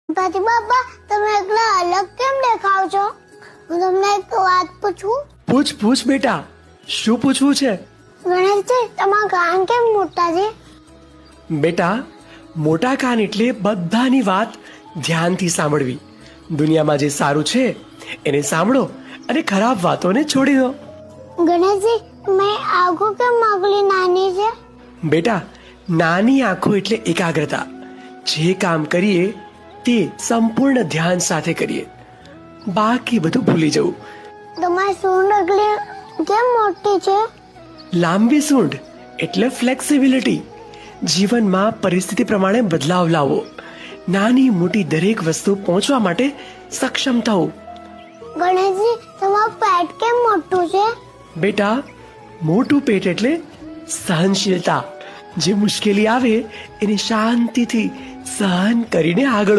ગણપતિ બાપા, તમે એકલા અલગ કેમ દેખાવ છો? હું તમને એક વાત પૂછું? પૂછ પૂછ બેટા, શું પૂછવું છે? ગણેશજી, તમારા કાન કેમ મોટા છે? બેટા, મોટા કાન એટલે બધાની વાત ધ્યાનથી સાંભળવી. દુનિયામાં જે સારું છે એને સાંભળો અને ખરાબ વાતોને છોડી દો. ગણેશજી, મેં આંખો કેમ આટલી નાની છે? બેટા, નાની આંખો એટલે એકાગ્રતા. જે કામ કરીએ તે સંપૂર્ણ ધ્યાન સાથે કરીએ, બાકી બધું ભૂલી જવું. તમારી સૂંઢ આટલી કેમ મોટી છે? લાંબી સૂંઢ એટલે ફ્લેક્સિબિલિટી. જીવનમાં પરિસ્થિતિ પ્રમાણે બદલાવ લાવો. નાની મોટી દરેક વસ્તુ પહોંચવા માટે સક્ષમ થવું. ગણેશજી, તમારું પેટ કેમ મોટું છે? બેટા, મોટું પેટ એટલે સહનશીલતા. જે મુશ્કેલી આવે એને શાંતિથી સહન કરીને આગળ